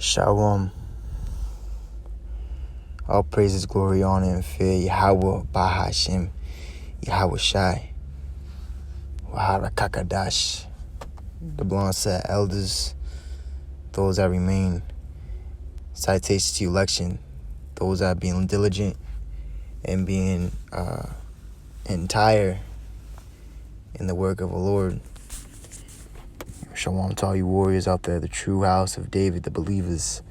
Shalom. All praises, glory, honor, and fear. Yahweh, Bahashim, Yahweh Shai, Wahara Kakadash. The blonde set elders, those that remain. Citations to election, those that are being diligent and being entire in the work of the Lord. Shalom to all you warriors out there, the true house of David, the believers.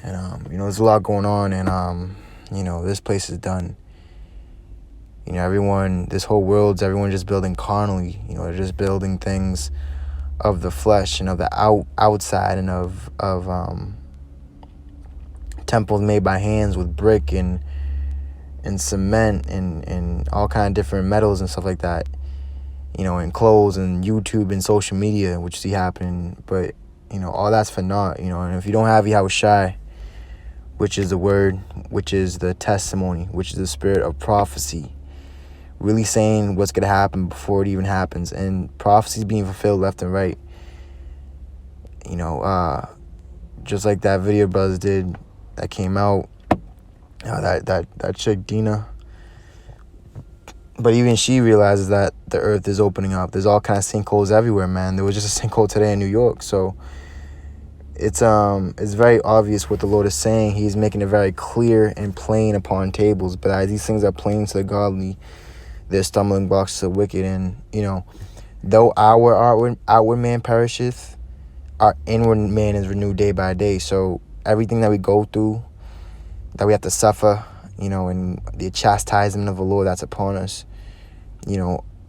And, there's a lot going on, and, this place is done. Everyone, this whole world's everyone just building carnally. They're just building things of the flesh and of the outside and of temples made by hands with brick and cement and all kind of different metals and stuff like that. And clothes and YouTube and social media, which you see happening. But, all that's for naught, and if you don't have Yahweh Shai, which is the word, which is the testimony, which is the spirit of prophecy, really saying what's going to happen before it even happens, and prophecies being fulfilled left and right. Just like that video brothers did that came out, that chick Dina. But even she realizes that the earth is opening up. There's all kind of sinkholes everywhere, man. There was just a sinkhole today in New York. So it's very obvious what the Lord is saying. He's making it very clear and plain upon tables. But as these things are plain to the godly, they're stumbling blocks to the wicked. And, though our outward man perisheth, our inward man is renewed day by day. So everything that we go through, that we have to suffer, and the chastisement of the Lord that's upon us,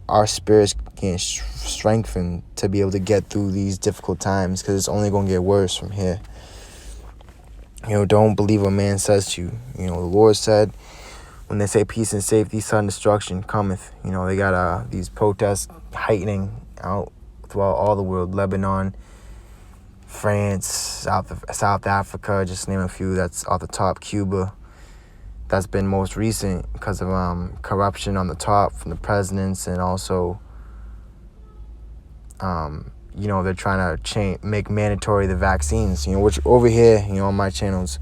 our spirits can strengthen to be able to get through these difficult times, because it's only going to get worse from here. Don't believe what man says to you. The Lord said, when they say peace and safety, sudden destruction cometh. They got these protests heightening out throughout all the world. Lebanon, France, South Africa, just name a few that's off the top. Cuba. That's been most recent because of corruption on the top from the presidents, and also, they're trying to make mandatory the vaccines. Which over here, on my channels,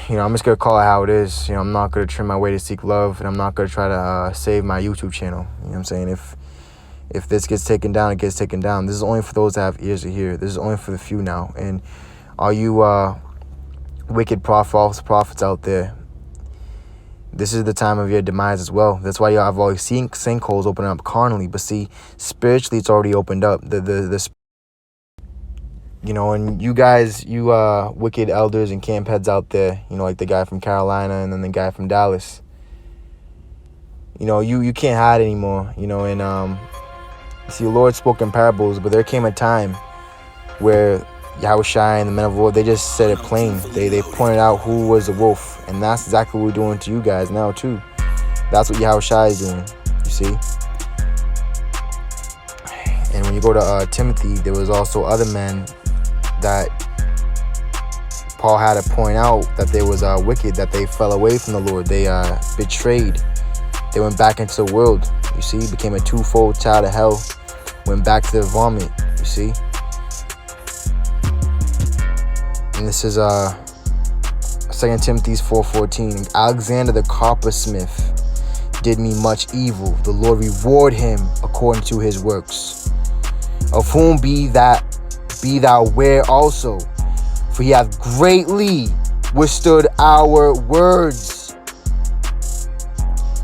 I'm just gonna call it how it is. I'm not gonna trim my way to seek love, and I'm not gonna try to save my YouTube channel. What I'm saying? If this gets taken down, it gets taken down. This is only for those that have ears to hear. This is only for the few now. And all you wicked false prophets out there, this is the time of your demise as well. That's why y'all have always seen sinkholes open up carnally, but see, spiritually it's already opened up. And you guys, wicked elders and camp heads out there, like the guy from Carolina and then the guy from Dallas, you can't hide anymore. And see, the Lord spoke in parables, but there came a time where Yahweh Shai and the men of the Lord, they just said it plain. They pointed out who was the wolf, and that's exactly what we're doing to you guys now too. That's what Yahweh Shai is doing, you see. And when you go to Timothy, there was also other men that Paul had to point out that they was wicked, that they fell away from the Lord. They betrayed. They went back into the world, you see, became a twofold child of hell, went back to the vomit, you see. And this is 2 Timothy 4:14. Alexander the coppersmith did me much evil. The Lord reward him according to his works. Of whom be thou ware also, for he hath greatly withstood our words.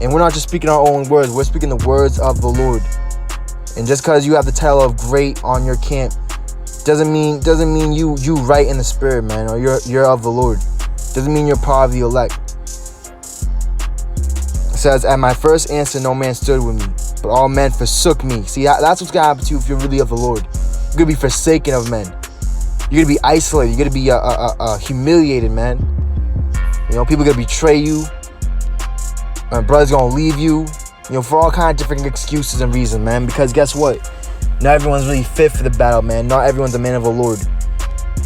And we're not just speaking our own words, we're speaking the words of the Lord. And just because you have the title of great on your camp doesn't mean you right in the spirit, man, or you're of the Lord. Doesn't mean you're part of the elect. It says, at my first answer no man stood with me, but all men forsook me. See, that's what's gonna happen to you if you're really of the Lord. You're gonna be forsaken of men. You're gonna be isolated. You're gonna be humiliated, man. People are gonna betray you. My brother's gonna leave you. For all kind of different excuses and reasons, man. Because guess what? Not everyone's really fit for the battle, man. Not everyone's a man of the Lord.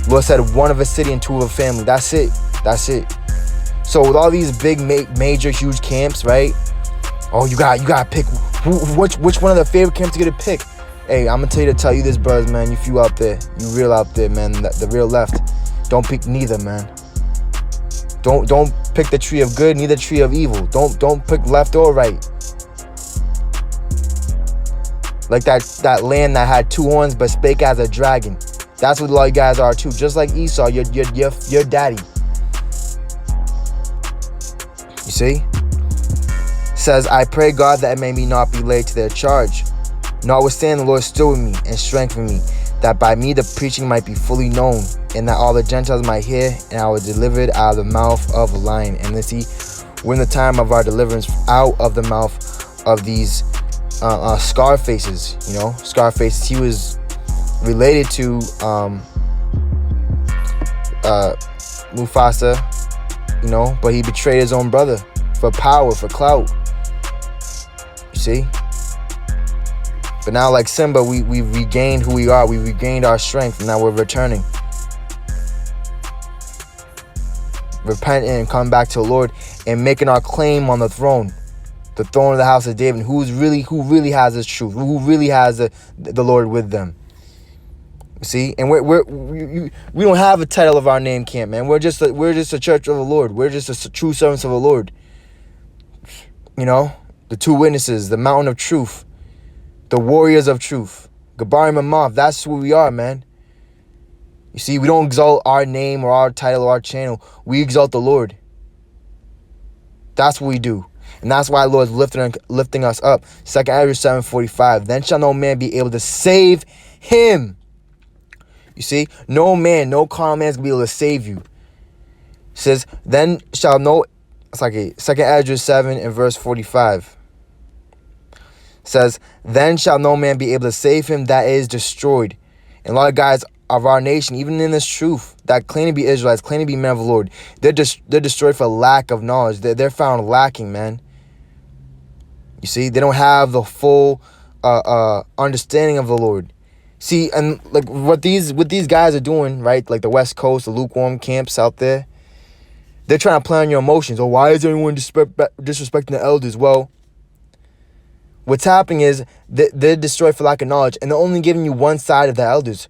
Lord said one of a city and two of a family. That's it. So with all these big, major, huge camps, right? Oh, you got to pick which one of the favorite camps you get to pick. Hey, I'm gonna tell you this, brothers, man. You few out there, you real out there, man. The real left. Don't pick neither, man. Don't pick the tree of good, neither tree of evil. Don't pick left or right. Like that land that had two horns but spake as a dragon. That's what a lot of you guys are too. Just like Esau, your daddy. You see? Says, I pray God that it may me not be laid to their charge. Notwithstanding, the Lord stood with me and strengthened me, that by me the preaching might be fully known, and that all the Gentiles might hear, and I was delivered out of the mouth of a lion. And let's see, we're in the time of our deliverance out of the mouth of these Scarfaces. You know, Scarface, he was related to Mufasa, you know, but he betrayed his own brother for power, for clout. You see? But now, like Simba, we regained who we are. We regained our strength, and now we're returning. Repenting and come back to the Lord and making our claim on the throne of the house of David. Who really has this truth? Who really has the Lord with them? See, and we don't have a title of our name camp, man. We're just a church of the Lord. We're just a true servants of the Lord. You know, the two witnesses, the mountain of truth. The warriors of truth. Gabarim and Mav. That's who we are, man. You see, we don't exalt our name or our title or our channel. We exalt the Lord. That's what we do. And that's why the Lord is lifting us up. 2 Ezra 7:45. Then shall no man be able to save him. You see, no man, no common man is going to be able to save you. It says, then shall no... It's like 2 Ezra 7 and verse 45. Says, then shall no man be able to save him that is destroyed. And a lot of guys of our nation, even in this truth, that claim to be Israelites, claim to be men of the Lord, they're destroyed for lack of knowledge. They're found lacking, man. You see, they don't have the full understanding of the Lord. See, and like what these guys are doing, right? Like the West Coast, the lukewarm camps out there, they're trying to play on your emotions. Oh, why is everyone disrespecting the elders? Well, what's happening is they're destroyed for lack of knowledge, and they're only giving you one side of the elders.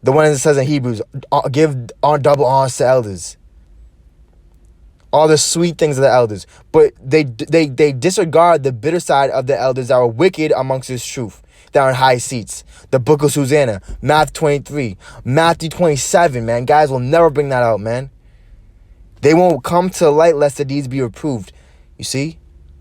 The one that says in Hebrews, give double honors to elders. All the sweet things of the elders. But they disregard the bitter side of the elders that are wicked amongst this truth. That are in high seats. The book of Susanna, Matthew 23, Matthew 27, man. Guys will never bring that out, man. They won't come to the light lest the deeds be reproved. You see?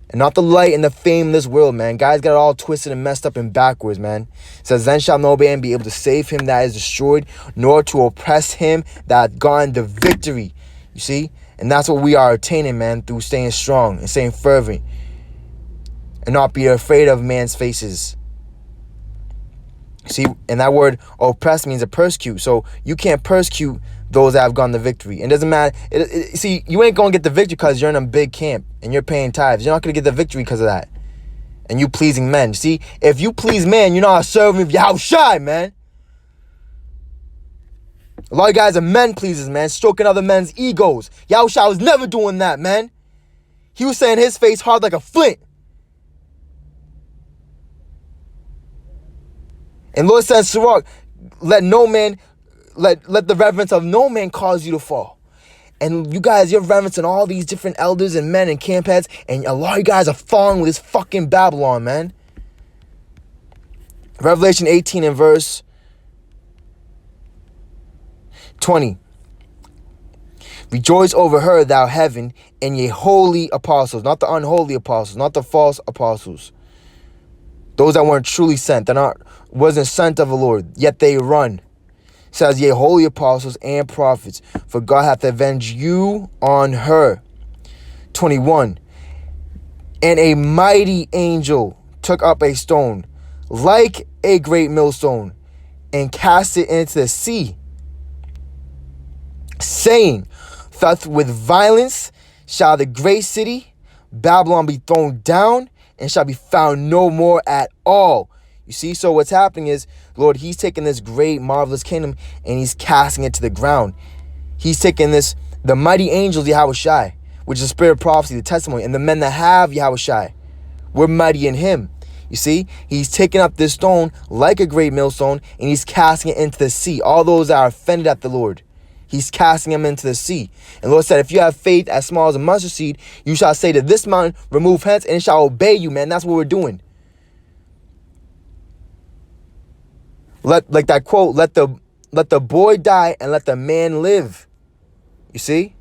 And not the light and the fame in this world, man. Guys got it all twisted and messed up and backwards, man. It says, then shall no man be able to save him that is destroyed, nor to oppress him that hath gotten the victory. You see? And that's what we are attaining, man, through staying strong and staying fervent. And not be afraid of man's faces. See? And that word oppress means to persecute. So you can't persecute those that have gotten the victory. It doesn't matter. See, you ain't going to get the victory because you're in a big camp and you're paying tithes. You're not going to get the victory because of that. And you pleasing men. See, if you please men, you're not a servant of Yahushai, man. A lot of guys are men pleasers, man. Stroking other men's egos. Yahushai was never doing that, man. He was saying his face hard like a flint. And Lord says, Sirach, let the reverence of no man cause you to fall. And you guys, you're reverencing all these different elders and men and camp heads, and a lot of you guys are falling with this fucking Babylon, man. Revelation 18 and verse 20. Rejoice over her, thou heaven, and ye holy apostles, not the unholy apostles, not the false apostles. Those that weren't truly sent, wasn't sent of the Lord, yet they run. Says, ye holy apostles and prophets, for God hath avenged you on her. 21. And a mighty angel took up a stone, like a great millstone, and cast it into the sea, saying, thus with violence shall the great city Babylon be thrown down, and shall be found no more at all. You see, so what's happening is, Lord, he's taking this great, marvelous kingdom, and he's casting it to the ground. He's taking the mighty angels, Yahushai, which is the spirit of prophecy, the testimony, and the men that have Yahushai. We're mighty in him. You see, he's taking up this stone like a great millstone, and he's casting it into the sea. All those that are offended at the Lord, he's casting them into the sea. And the Lord said, if you have faith as small as a mustard seed, you shall say to this mountain, remove hence, and it shall obey you, man. That's what we're doing. Like that quote, let the boy die and let the man live. You see?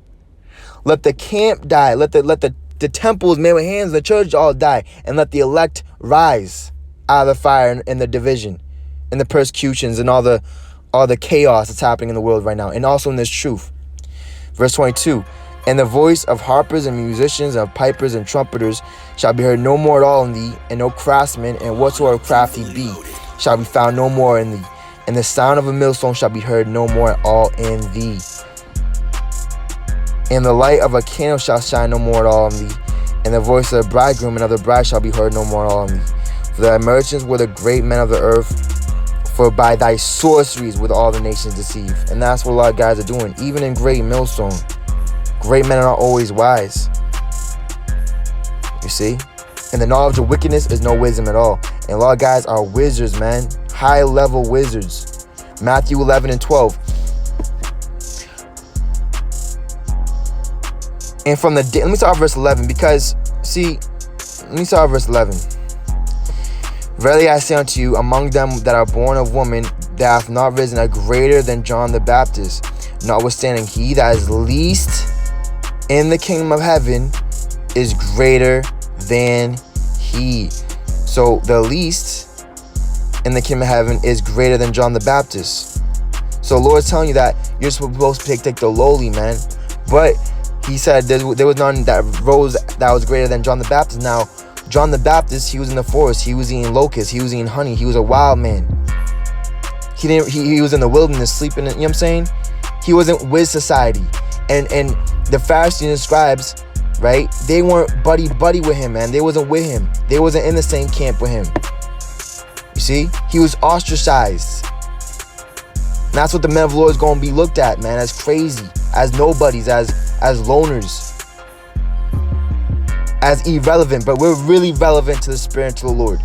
Let the camp die. Let the temples made with hands, the church all die, and let the elect rise out of the fire and the division and the persecutions and all the chaos that's happening in the world right now, and also in this truth. Verse 22, and the voice of harpers and musicians, of pipers and trumpeters shall be heard no more at all in thee, and no craftsman, and whatsoever craft he be shall be found no more in thee, and the sound of a millstone shall be heard no more at all in thee. And the light of a candle shall shine no more at all in thee, and the voice of the bridegroom and of the bride shall be heard no more at all in thee. For thy merchants were the great men of the earth, for by thy sorceries were all the nations deceived. And that's what a lot of guys are doing, even in great millstone. Great men are not always wise. You see? And the knowledge of wickedness is no wisdom at all. And a lot of guys are wizards, man. High level wizards. Matthew 11 and 12. And from the day, let me start verse 11, because, see, let me start verse 11. Verily I say unto you, among them that are born of woman, there hath not risen a greater than John the Baptist. Notwithstanding, he that is least in the kingdom of heaven is greater than he. So the least in the kingdom of heaven is greater than John the Baptist. So the Lord's telling you that you're supposed to take the lowly, man. But he said there was none that rose that was greater than John the Baptist. Now, John the Baptist, he was in the forest. He was eating locusts. He was eating honey. He was a wild man. He was in the wilderness sleeping. You know what I'm saying? He wasn't with society. And the Pharisees and scribes, right? They weren't buddy with him, man. They wasn't with him. They wasn't in the same camp with him. You see? He was ostracized. And that's what the men of the Lord is going to be looked at, man, as crazy, as nobodies, as loners, as irrelevant. But we're really relevant to the Spirit and to the Lord.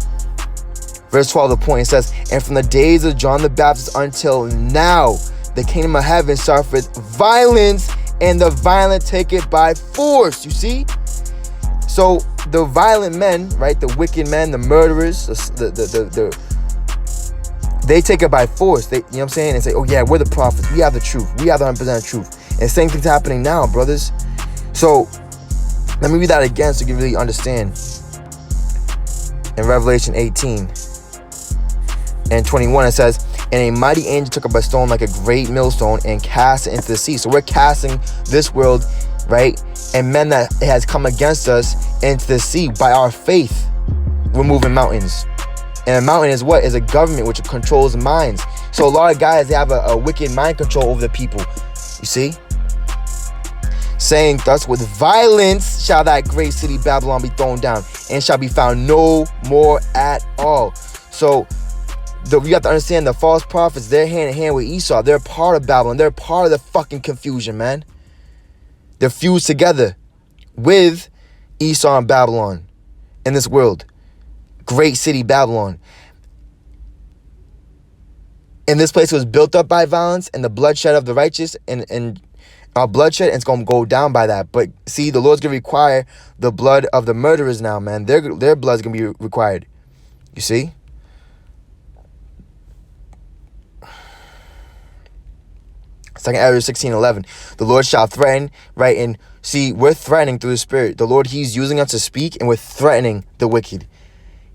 Verse 12, the point, it says, and from the days of John the Baptist until now, the kingdom of heaven suffereth violence, and the violent take it by force. You see? So the violent men, right, the wicked men, the murderers, they take it by force. They, you know what I'm saying? And say, oh yeah, we're the prophets. We have the truth. We have the 100% truth. And the same thing's happening now, brothers. So let me read that again so you can really understand. In Revelation 18 and 21, it says, and a mighty angel took up a stone like a great millstone and cast it into the sea. So we're casting this world, right, and men that has come against us into the sea. By our faith, we're moving mountains. And a mountain is what? Is a government which controls minds. So a lot of guys, they have a wicked mind control over the people. You see? Saying, thus with violence shall that great city Babylon be thrown down, and shall be found no more at all. So you have to understand, the false prophets, they're hand in hand with Esau. They're part of Babylon. They're part of the fucking confusion, man. They're fused together with Esau and Babylon in this world. Great city Babylon. And this place was built up by violence and the bloodshed of the righteous, and bloodshed, and it's going to go down by that. But see, the Lord's going to require the blood of the murderers now, man. Their blood's going to be required. You see? Second Ezra 16:11. The Lord shall threaten, right? And see, we're threatening through the Spirit. The Lord, he's using us to speak, and we're threatening the wicked.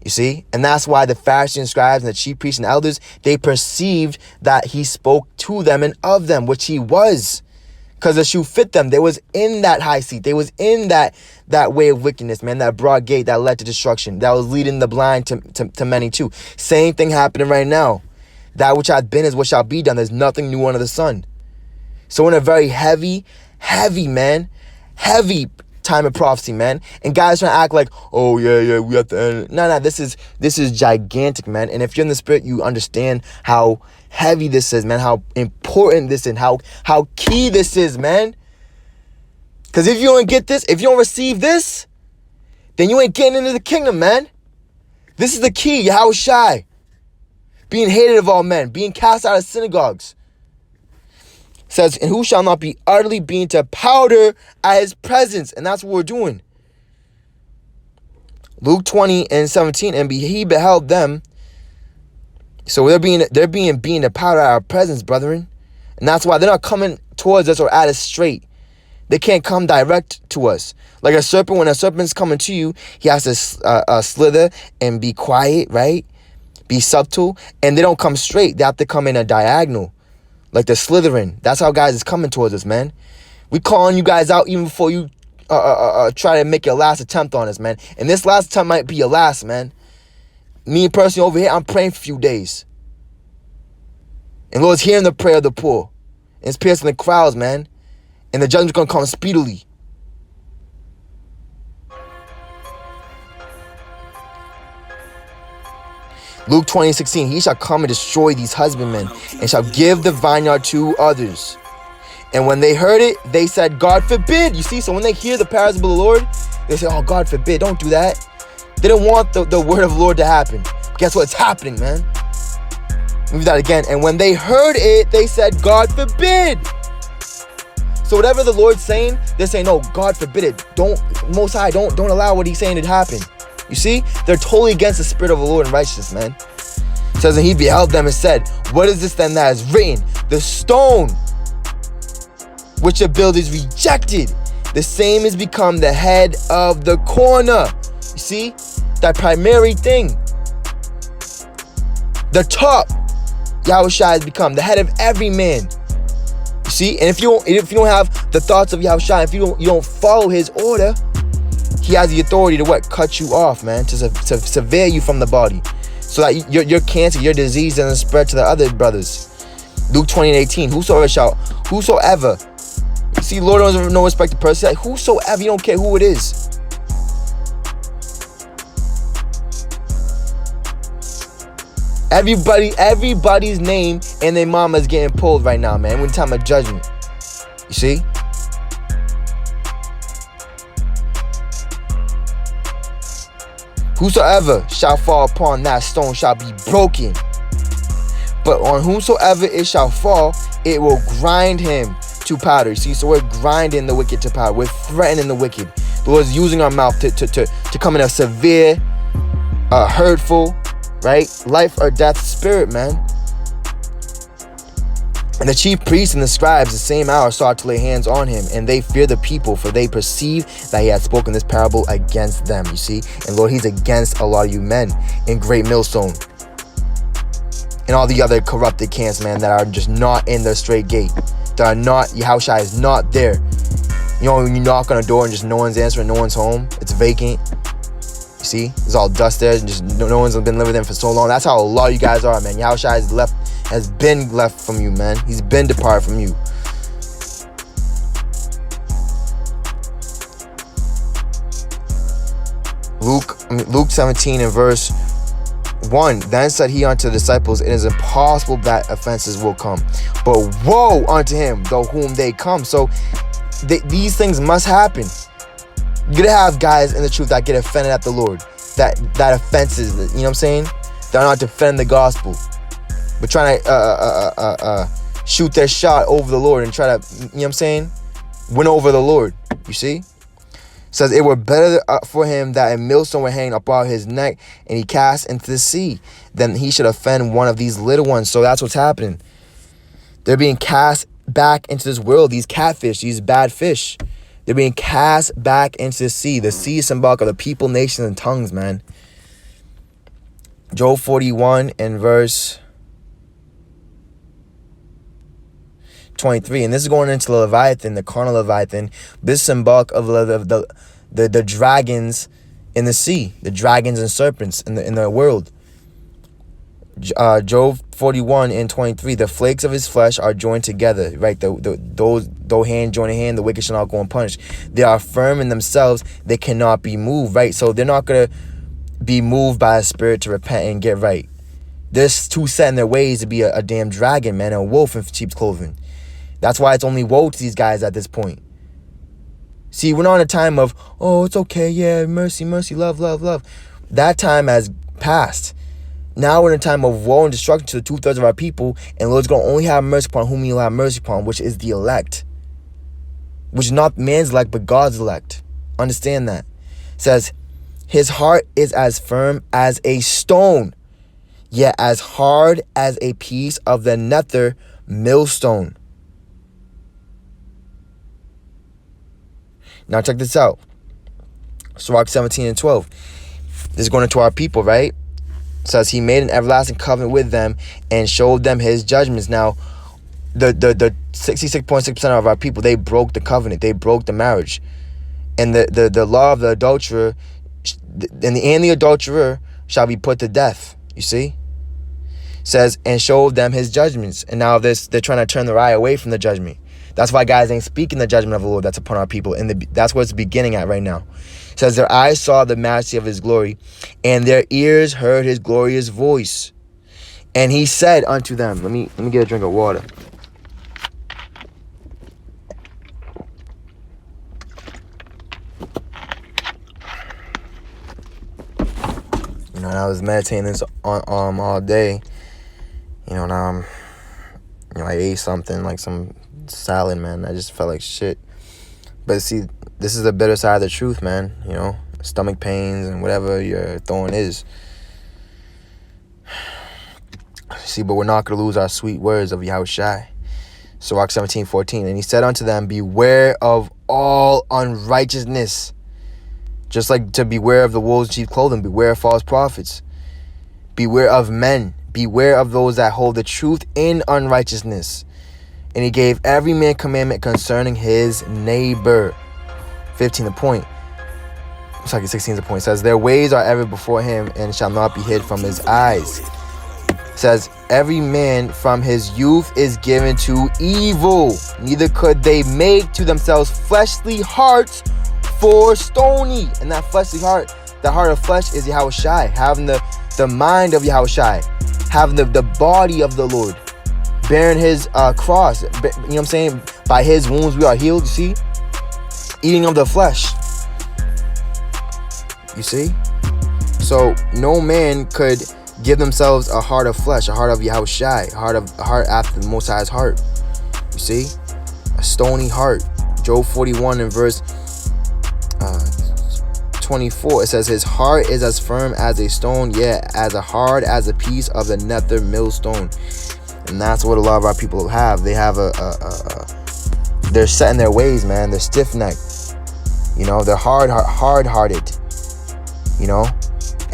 You see? And that's why the Pharisees and scribes and the chief priests and elders, they perceived that he spoke to them and of them, which he was. Because the shoe fit them. They was in that high seat. They was in that way of wickedness, man. That broad gate that led to destruction. That was leading the blind to many too. Same thing happening right now. That which hath been is what shall be done. There's nothing new under the sun. So in a very heavy time of prophecy, man. And guys trying to act like, oh yeah, we have to end it. No, this is gigantic, man. And if you're in the Spirit, you understand how heavy this is, man. How important this is, and how key this is, man. Because if you don't get this, if you don't receive this, then you ain't getting into the kingdom, man. This is the key, Yahushai. Being hated of all men, being cast out of synagogues. Says, and who shall not be utterly beaten to powder at his presence. And that's what we're doing. Luke 20:17, and he beheld them. So they're being beaten to powder at our presence, brethren. And that's why they're not coming towards us or at us straight. They can't come direct to us. Like a serpent, when a serpent's coming to you, he has to slither and be quiet, right? Be subtle. And they don't come straight. They have to come in a diagonal. Like the slithering. That's how guys is coming towards us, man. We calling you guys out even before you try to make your last attempt on us, man. And this last attempt might be your last, man. Me personally over here, I'm praying for a few days. And Lord's hearing the prayer of the poor. And it's piercing the crowds, man. And the judgment's going to come speedily. Luke 20:16, he shall come and destroy these husbandmen, and shall give the vineyard to others. And when they heard it, they said, God forbid. You see, so when they hear the parable of the Lord, they say, oh, God forbid, don't do that. They don't want the word of the Lord to happen. But guess what? It's happening, man. Move that again. And when they heard it, they said, God forbid. So whatever the Lord's saying, they're saying, no, God forbid it. Most High, don't allow what he's saying to happen. You see, they're totally against the spirit of the Lord and righteousness, man. It says, and he beheld them and said, what is this then that is written? The stone which the builders rejected, the same has become the head of the corner. You see, that primary thing. The top, Yahushua has become the head of every man. You see, and if you don't have the thoughts of Yahushua, if you don't follow his order, he has the authority to what? Cut you off, man, to sever you from the body, so that your cancer, your disease doesn't spread to the other brothers. Luke 20:18, whosoever. You see, Lord doesn't no respect to person. Like, whosoever, you don't care who it is. Everybody's name and their mama is getting pulled right now, man. We're in time of judgment. You see? Whosoever shall fall upon that stone shall be broken. But on whomsoever it shall fall, it will grind him to powder. See, so we're grinding the wicked to powder. We're threatening the wicked. The Lord's using our mouth to come in a severe, hurtful, right, life or death spirit, man. And the chief priests and the scribes the same hour sought to lay hands on him, and they feared the people, for they perceived that he had spoken this parable against them. You see, and Lord, he's against a lot of you men in Great Millstone and all the other corrupted camps, man, that are just not in the straight gate. That are not, Yahushua is not there. You know, when you knock on a door and just no one's answering, no one's home, it's vacant. You see, there's all dust there, and just no one's been living there for so long. That's how a lot of you guys are, man. Yahushua has been left from you, man. He's been departed from you. Luke 17 and verse 1. Then said he unto the disciples, it is impossible that offenses will come, but woe unto him though whom they come. So these things must happen. You're gonna have guys in the truth that get offended at the Lord. That offenses, you know what I'm saying? They're not defending the gospel, but trying to shoot their shot over the Lord and try to, you know what I'm saying, win over the Lord. You see? It says, it were better for him that a millstone were hanged about his neck and he cast into the sea than he should offend one of these little ones. So that's what's happening. They're being cast back into this world. These catfish, these bad fish, they're being cast back into the sea. The sea is symbolic of the people, nations, and tongues, man. Job 41 and verse 23, and this is going into the Leviathan, the carnal Leviathan. This is symbolic of the dragons in the sea, the dragons and serpents in the world. Job 41 and 23, the flakes of his flesh are joined together, right? Though hand join in hand, the wicked shall not go unpunished. They are firm in themselves, they cannot be moved, right? So they're not gonna be moved by a spirit to repent and get right. They're too set in their ways to be a damn dragon, man, a wolf in sheep's clothing. That's why it's only woe to these guys at this point. See, we're not in a time of, oh, it's okay, yeah, mercy, mercy, love, love, love. That time has passed. Now we're in a time of woe and destruction to the 2/3 of our people, and the Lord's going to only have mercy upon whom He'll have mercy upon, which is the elect. Which is not man's elect, but God's elect. Understand that. It says, his heart is as firm as a stone, yet as hard as a piece of the nether millstone. Now check this out. Sirach 17 and 12. This is going into our people, right? It says he made an everlasting covenant with them and showed them his judgments. Now, the 66.6% of our people, they broke the covenant. They broke the marriage. And the law of the adulterer and the adulterer shall be put to death. You see? It says, and showed them his judgments. And now they're trying to turn their eye away from the judgment. That's why guys ain't speaking the judgment of the Lord that's upon our people. And that's where it's beginning at right now. It says, their eyes saw the majesty of his glory, and their ears heard his glorious voice. And he said unto them, let me get a drink of water. You know, and I was meditating this on all day. You know, and I ate something like some salad, man. I just felt like shit. But see, this is the bitter side of the truth, man. You know, stomach pains and whatever your thorn is. See, but we're not going to lose our sweet words of Yahushai. Sirach 17:14. And he said unto them, beware of all unrighteousness. Just like to beware of the wolves in sheep's clothing, beware of false prophets. Beware of men. Beware of those that hold the truth in unrighteousness. And he gave every man commandment concerning his neighbor. 15 the point. It's like 16 the point. It says, their ways are ever before him and shall not be hid from his eyes. It says, every man from his youth is given to evil. Neither could they make to themselves fleshly hearts for stony. And that fleshly heart, the heart of flesh is Yahushai. Having the mind of Yahushai. Having the body of the Lord. Bearing his cross. You know what I'm saying? By his wounds we are healed, you see? Eating of the flesh. You see? So no man could give themselves a heart of flesh, a heart of Yahushai, a heart after the Most High's heart. You see? A stony heart. Job 41 and verse 24. It says, his heart is as firm as a stone, yet as hard as a piece of the nether millstone. And that's what a lot of our people have. They have they're set in their ways, man. They're stiff-necked. You know, they're hard-hearted. You know?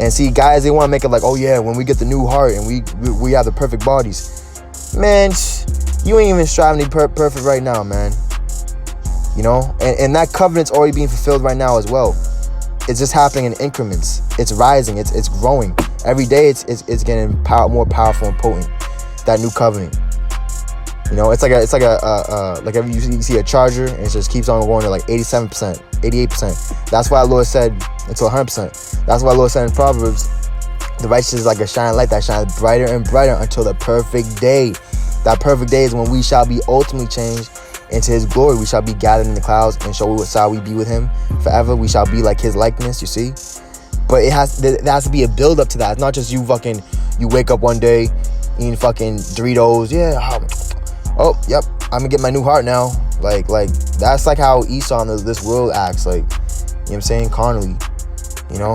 And see, guys, they want to make it like, oh yeah, when we get the new heart and we have the perfect bodies. Man, you ain't even striving to be perfect right now, man. You know? And that covenant's already being fulfilled right now as well. It's just happening in increments. It's rising. It's growing. Every day it's getting more powerful and potent. That new covenant. You know, it's like every you see a charger and it just keeps on going to like 87%, 88%. That's why the Lord said until 100%. That's why the Lord said in Proverbs, the righteous is like a shining light that shines brighter and brighter until the perfect day. That perfect day is when we shall be ultimately changed into his glory. We shall be gathered in the clouds and shall we be with him forever. We shall be like his likeness, you see. But there has to be a build up to that. It's not just you wake up one day eating fucking Doritos. Yeah. Oh, yep. I'm gonna get my new heart now. Like that's like how Esau in this world acts. Like, you know what I'm saying? Carnally. You know?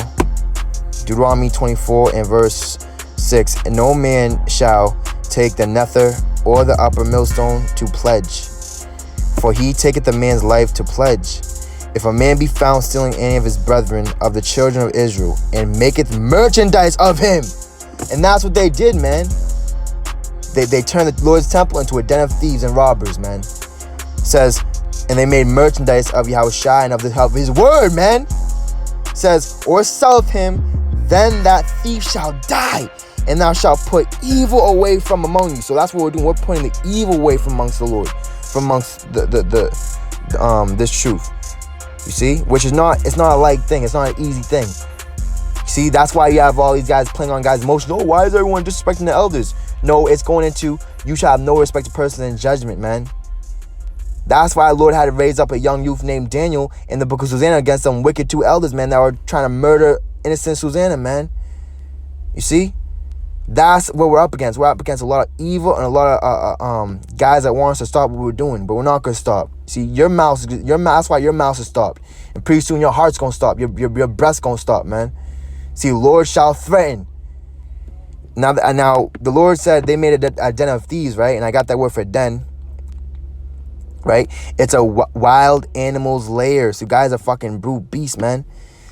Deuteronomy 24 and verse 6. And no man shall take the nether or the upper millstone to pledge. For he taketh the man's life to pledge. If a man be found stealing any of his brethren of the children of Israel, and maketh merchandise of him. And that's what they did, man. They turned the Lord's temple into a den of thieves and robbers, man. It says, and they made merchandise of Yahushai and of his word, man. It says, or selleth him, then that thief shall die, and thou shalt put evil away from among you. So that's what we're doing. We're putting the evil away from amongst the Lord, from amongst this truth. You see, which is it's not a light thing. It's not an easy thing. See, that's why you have all these guys playing on guys' emotions. Oh, why is everyone disrespecting the elders? No, it's going into, you shall have no respect to person in judgment, man. That's why the Lord had to raise up a young youth named Daniel in the book of Susanna against some wicked 2 elders, man, that were trying to murder innocent Susanna, man. You see? That's what we're up against. We're up against a lot of evil and a lot of guys that want us to stop what we're doing, but we're not gonna stop. See, that's why your mouth is stopped, and pretty soon your heart's gonna stop. Your breath's gonna stop, man. See, Lord shall threaten. Now the Lord said they made a den of thieves, right? And I got that word for den, right? It's a wild animal's lair. So guys are fucking brute beasts, man.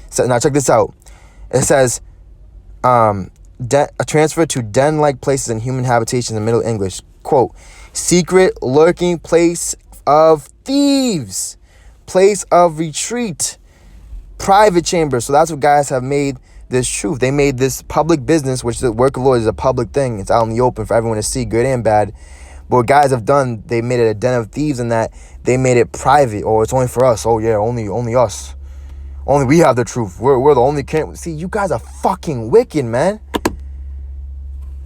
So now check this out. It says, a transfer to den-like places and human habitation in Middle English. Quote, secret lurking place of thieves, place of retreat, private chamber. So that's what guys have made this truth. They made this public business, which the work of the Lord is a public thing. It's out in the open for everyone to see, good and bad. But what guys have done, they made it a den of thieves, and that they made it private. Oh, it's only for us. Oh yeah, only us. Only we have the truth. We're the only camp. See, you guys are fucking wicked, man.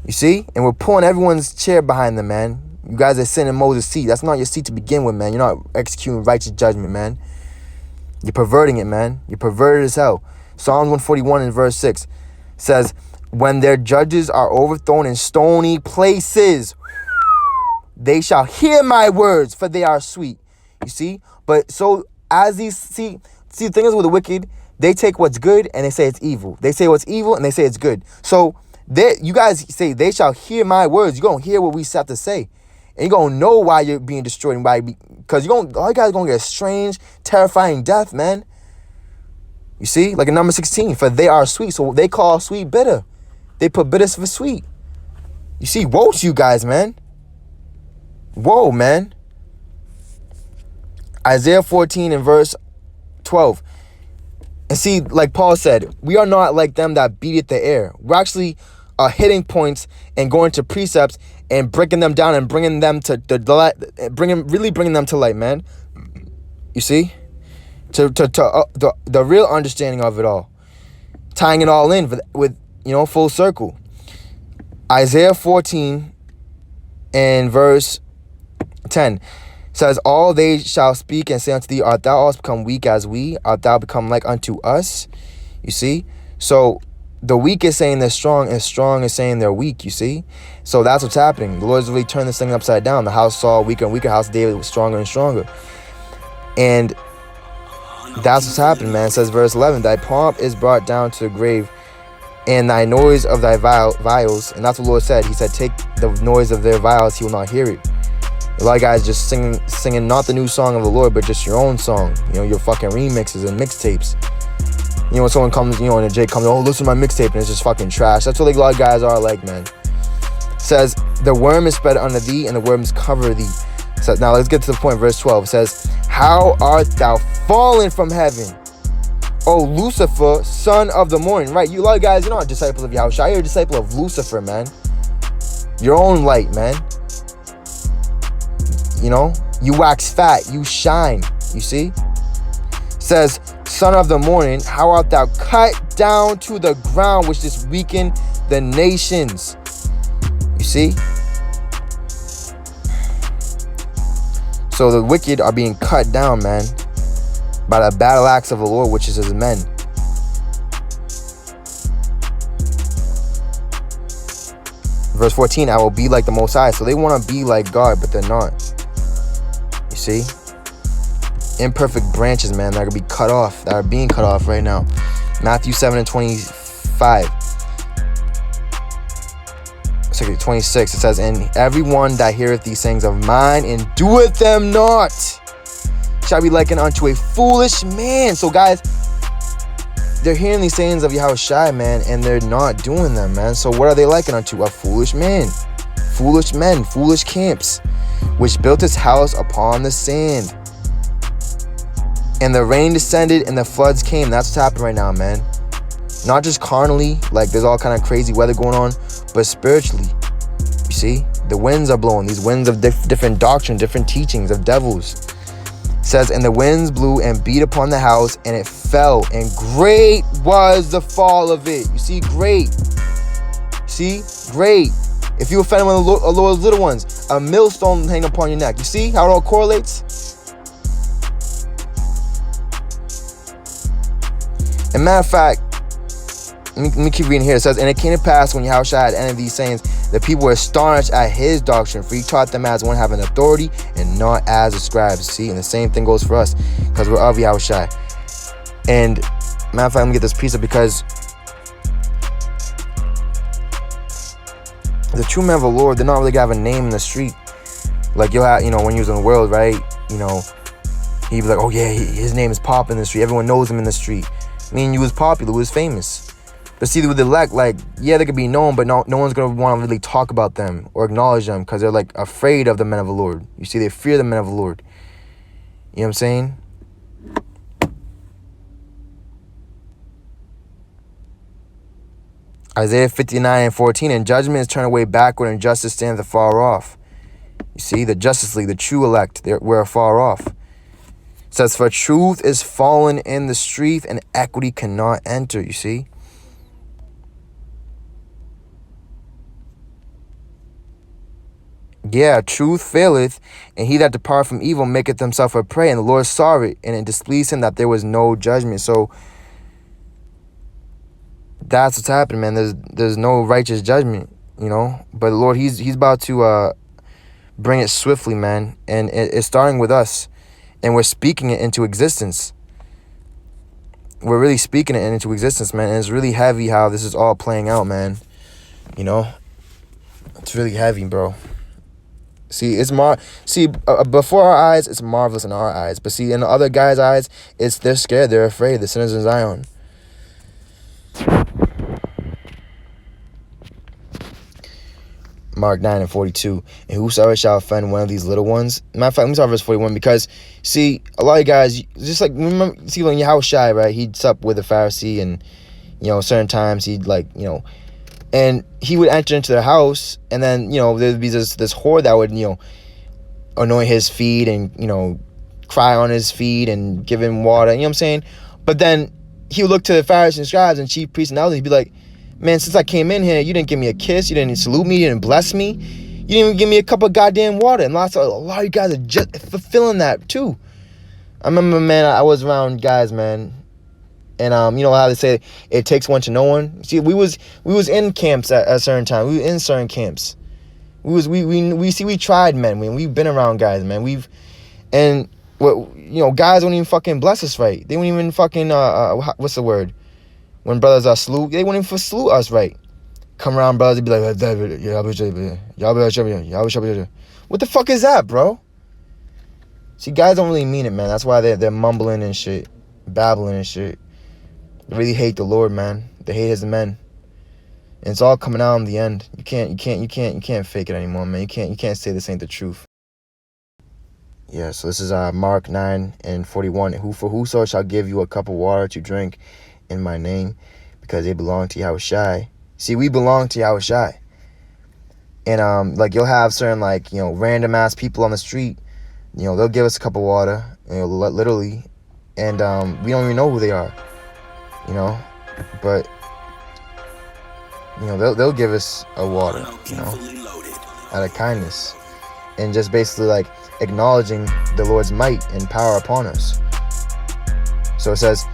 You see? And we're pulling everyone's chair behind them, man. You guys are sitting in Moses' seat. That's not your seat to begin with, man. You're not executing righteous judgment, man. You're perverting it, man. You're perverted as hell. Psalms 141 in verse 6 says, when their judges are overthrown in stony places, they shall hear my words, for they are sweet. You see? But so as these, see, the thing is with the wicked, they take what's good and they say it's evil. They say what's evil and they say it's good. So you guys say, they shall hear my words. You're going to hear what we have to say. And you're going to know why you're being destroyed. Because all you guys are going to get a strange, terrifying death, man. You see? Like in number 16, for they are sweet. So they call sweet bitter. They put bitter for sweet. You see? Woe to you guys, man. Whoa, man. Isaiah 14 and verse 12. And see, like Paul said, we are not like them that beat the air. We're actually hitting points and going to precepts and breaking them down and bringing them to bringing them to light, man. You see, to the real understanding of it all, tying it all in with full circle. Isaiah 14 and verse 10 says, all they shall speak and say unto thee, art thou also become weak as we? Art thou become like unto us? You see? So the weak is saying they're strong, and strong is saying they're weak, you see? So that's what's happening. The Lord's really turned this thing upside down. The house Saul, weaker and weaker. House David was stronger and stronger. And that's what's happening, man. It says, verse 11, thy pomp is brought down to the grave, and thy noise of thy vials. And that's what the Lord said. He said, take the noise of their vials, he will not hear it. A lot of guys just singing not the new song of the Lord, but just your own song. Your fucking remixes and mixtapes. When someone comes, and a Jay comes, oh, listen to my mixtape, and it's just fucking trash. That's what a lot of guys are like, man. It says, the worm is spread under thee, and the worms cover thee. So now let's get to the point. Verse 12 says, how art thou fallen from heaven, O Lucifer, son of the morning. Right, you a lot of guys, you're not disciples of Yahushua. You're a disciple of Lucifer, man. Your own light, man. You wax fat, you shine, you see? It says, son of the morning, how art thou cut down to the ground, which does weaken the nations. You see? So the wicked are being cut down, man, by the battle axe of the Lord, which is his men. Verse 14, I will be like the Most High. So they want to be like God, but they're not. You see? Imperfect branches, man, that are going to be cut off, that are being cut off right now. Matthew 7 and 25. 26, it says, and everyone that heareth these sayings of mine and doeth them not shall be likened unto a foolish man. So guys, they're hearing these sayings of Yahushua, man, and they're not doing them, man. So what are they likened unto? A foolish man. Foolish men, foolish camps, which built his house upon the sand. And the rain descended and the floods came. That's what's happening right now, man. Not just carnally, like there's all kind of crazy weather going on, but spiritually. You see? The winds are blowing. These winds of different doctrine, different teachings of devils. It says, and the winds blew and beat upon the house, and it fell, and great was the fall of it. You see? Great. See? Great. If you offend one of the Lord's little ones, a millstone hang upon your neck. You see how it all correlates? And matter of fact, let me keep reading here. It says, and it came to pass when Yahushua had ended these sayings, the people were astonished at his doctrine, for he taught them as one having authority and not as the scribes. See, and the same thing goes for us, because we're of Yahushua. And matter of fact, let me get this precept, because the true men of the Lord, they're not really gonna have a name in the street. Like you'll have, when he was in the world, right? He'd be like, oh yeah, his name is Pop in the street. Everyone knows him in the street. I mean, he was popular, he was famous. But see, with the elect, like, yeah, they could be known, but no one's gonna want to really talk about them or acknowledge them, because they're like afraid of the men of the Lord. You see, they fear the men of the Lord. You know what I'm saying? Isaiah 59:14, and judgment is turned away backward, and justice stands afar off. You see, the Justice League, the true elect, we're afar off. It says, for truth is fallen in the street, and equity cannot enter. You see? Yeah, truth faileth, and he that depart from evil maketh himself a prey. And the Lord saw it, and it displeased him that there was no judgment. So that's what's happening, man. There's no righteous judgment, But the Lord, he's about to bring it swiftly, man. And it's starting with us, and we're speaking it into existence. We're really speaking it into existence, man. And it's really heavy how this is all playing out, man. It's really heavy, bro. See, before our eyes, it's marvelous in our eyes. But see, in the other guys' eyes, they're scared, they're afraid. The sinners in Zion. Mark 9:42. And whosoever shall offend one of these little ones. Matter of fact, let me start verse 41, because see, a lot of guys, just like, remember, see, when Yahushua, right, he'd sup with a Pharisee, and certain times he'd and he would enter into their house, and then there'd be this whore that would anoint his feet and cry on his feet and give him water. You know what I'm saying? But then he would look to the Pharisees and scribes and chief priests and elders. He'd be like, man, since I came in here, you didn't give me a kiss, you didn't salute me, you didn't bless me, you didn't even give me a cup of goddamn water. And a lot of you guys are just fulfilling that too. I remember, man, I was around guys, man. And you know how they say it takes one to know one. See, we was in camps at a certain time. We were in certain camps. We tried, man. We've been around guys, man. Guys don't even fucking bless us right. They won't even fucking what's the word? When brothers are salute, they won't even salute us right. Come around, brothers, they be like, what the fuck is that, bro? See, guys don't really mean it, man. That's why they're mumbling and shit, babbling and shit. They really hate the Lord, man. They hate his men. And it's all coming out in the end. You can't fake it anymore, man. You can't say this ain't the truth. Yeah, so this is Mark 9:41. For whoso shall give you a cup of water to drink in my name, because they belong to Yahushua. See, we belong to Yahushua. And you'll have certain random ass people on the street. They'll give us a cup of water, literally, and we don't even know who they are. But they'll give us a water, out of kindness, and just basically acknowledging the Lord's might and power upon us. So it says,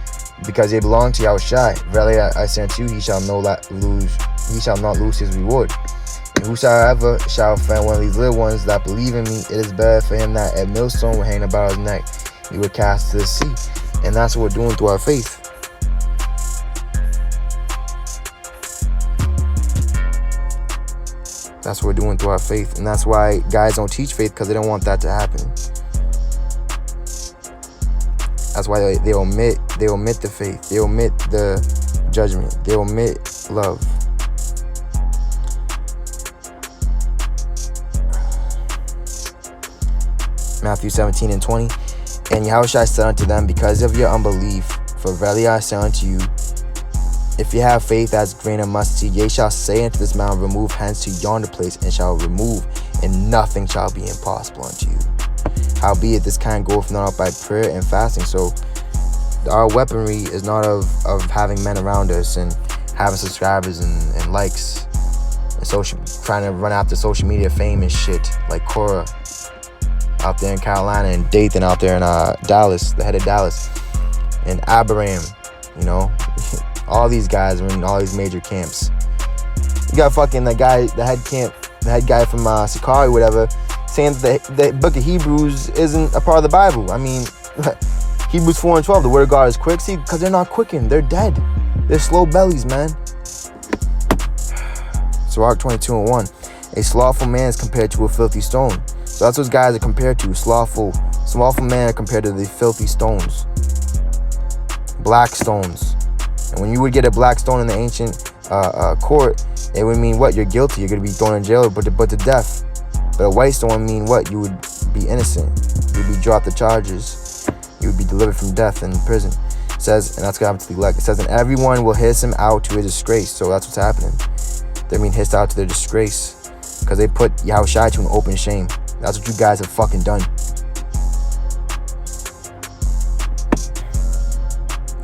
because they belong to Yahushua, verily I say unto you, he shall not lose his reward. And whosoever shall offend one of these little ones that believe in me, it is better for him that a millstone will hang about his neck, he would cast to the sea. And that's what we're doing through our faith. That's what we're doing through our faith. And that's why guys don't teach faith, because they don't want that to happen. That's why they omit the faith. They omit the judgment. They omit love. Matthew 17:20. And Yahushua said unto them, because of your unbelief, for verily I say unto you, if ye have faith as grain of mustard seed, ye shall say unto this mountain, remove hence to yonder place, and shall remove, and nothing shall be impossible unto you. Howbeit this kind goeth not out by prayer and fasting. So our weaponry is not of having men around us and having subscribers and likes and trying to run after social media fame and shit, like Cora out there in Carolina, and Dathan out there in Dallas, the head of Dallas, and Abraham, All these guys are in all these major camps. You got fucking the head guy from Sakari, whatever, saying that the book of Hebrews isn't a part of the Bible. I mean, Hebrews 4:12, the word of God is quick. See, because they're not quickened. They're dead. They're slow bellies, man. Sirach 22:1. A slothful man is compared to a filthy stone. So that's what guys are compared to. Slothful man are compared to the filthy stones. Black stones. And when you would get a black stone in the ancient court, it would mean what? You're guilty. You're going to be thrown in jail, but to death. But a white stone would mean what? You would be innocent. You would be dropped the charges. You would be delivered from death in prison. It says, and that's going to happen to the elect. It says, and everyone will hiss him out to his disgrace. So that's what's happening. They're being hissed out to their disgrace because they put Yahushua to an open shame. That's what you guys have fucking done.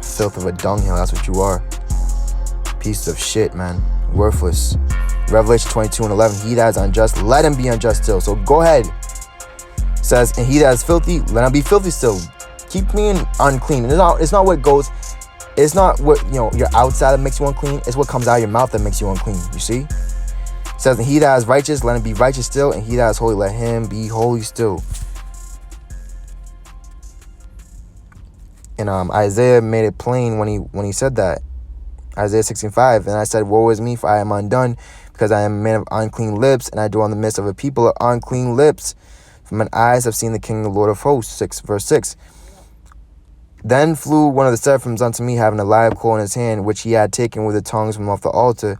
Filth of a dunghill, that's what you are. Piece of shit, man. Worthless. Revelation 22:11. He that is unjust, let him be unjust still. So go ahead. It says, and he that is filthy, let him be filthy still. Keep me unclean. It's not what goes. It's not what, your outside that makes you unclean. It's what comes out of your mouth that makes you unclean. You see? It says, and he that is righteous, let him be righteous still. And he that is holy, let him be holy still. And Isaiah made it plain when he said that. Isaiah 16:5. And I said, woe is me, for I am undone, because I am a man of unclean lips, and I dwell in the midst of a people of unclean lips. For mine eyes have seen the King, the Lord of hosts. Verse 6. Then flew one of the seraphims unto me, having a live coal in his hand, which he had taken with the tongues from off the altar.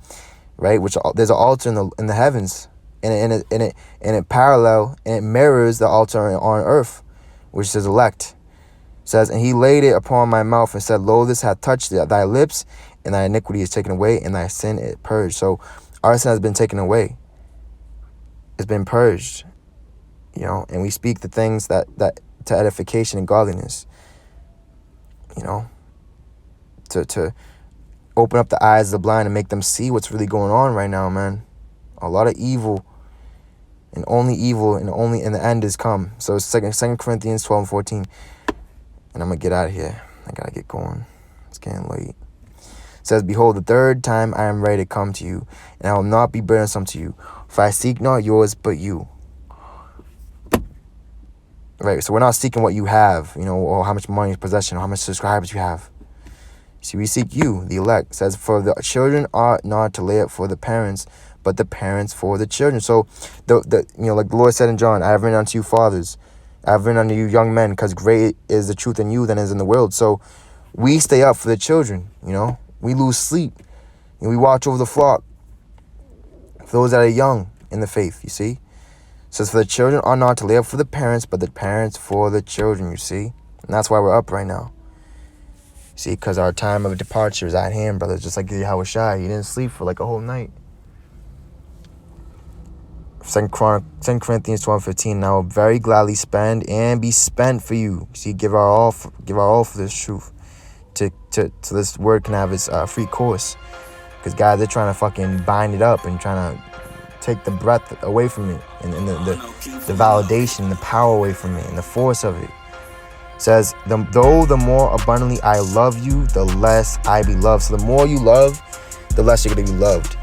Right, which there's an altar in the heavens, and it parallel and it mirrors the altar on earth, which says elect. It says, and he laid it upon my mouth and said, lo, this hath touched thy lips, and thy iniquity is taken away, and thy sin is purged. So our sin has been taken away. It's been purged, and we speak the things that to edification and godliness. To open up the eyes of the blind and make them see what's really going on right now, man. A lot of evil, and only in the end is come. So it's 2 Corinthians 12:14. And I'm going to get out of here. I got to get going. It's getting late. It says, behold, the third time I am ready to come to you, and I will not be burdensome to you, for I seek not yours, but you. Right, so we're not seeking what you have, or how much money, possession, or how much subscribers you have. See, we seek you, the elect. It says, for the children ought not to lay up for the parents, but the parents for the children. So, like the Lord said in John, I have written unto you fathers, I have written unto you young men, because great is the truth in you than is in the world. So, we stay up for the children, We lose sleep, and we watch over the flock, for those that are young in the faith, you see. It says, for the children ought not to lay up for the parents, but the parents for the children, you see. And that's why we're up right now. See, because our time of departure is at hand, brothers. Just like Yahushua, he didn't sleep for like a whole night. 2 Corinthians 12:15. And I will very gladly spend and be spent for you. See, give our all for this truth. To this word can have its free course. Because guys, they're trying to fucking bind it up and trying to take the breath away from it, and the validation, the power away from it, and the force of it. It says, though the more abundantly I love you, the less I be loved. So the more you love, the less you're going to be loved.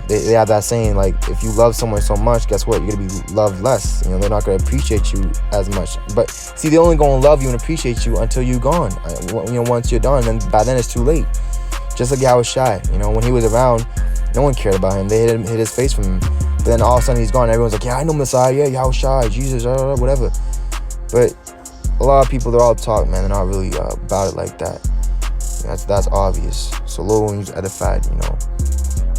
They have that saying, like, if you love someone so much, guess what? You're going to be loved less. They're not going to appreciate you as much. But see, they're only going to love you and appreciate you until you're gone. Once you're done, and by then it's too late. Just like Yahushua, when he was around, no one cared about him. They hid his face from him. But then all of a sudden he's gone. Everyone's like, yeah, I know Messiah, yeah, Yahushua, Jesus, whatever. But a lot of people, they're all talk, man. They're not really about it like that. That's obvious. So Lord, when you're edified,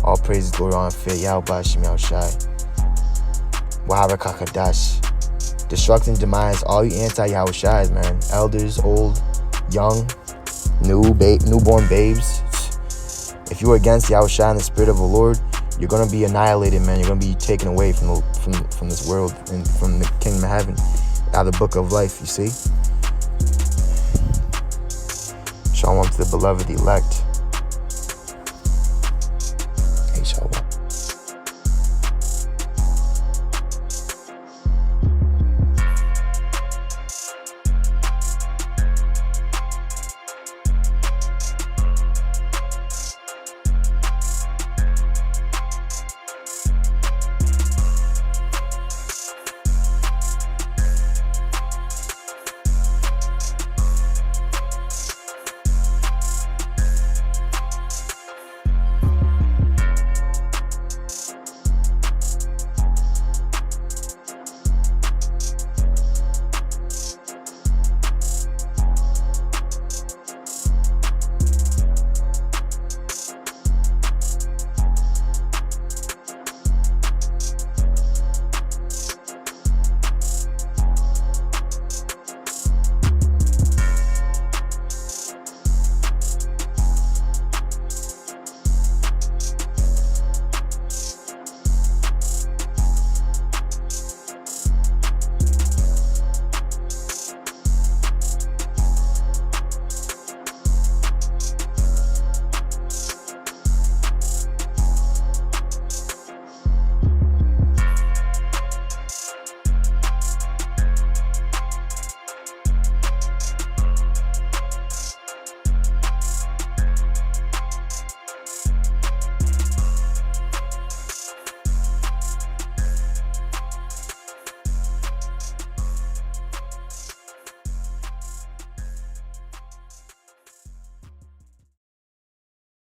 all praises, glory, honor, fear, Yahweh, Shem, Yahushua. Wahaba Kakadash. Destruction, demise, all you anti-Yahushuas, man. Elders, old, young, newborn babes. If you are against Yahushua and the Spirit of the Lord, you're going to be annihilated, man. You're going to be taken away from this world and from the kingdom of heaven, out of the book of life, you see. Shalom to the beloved elect.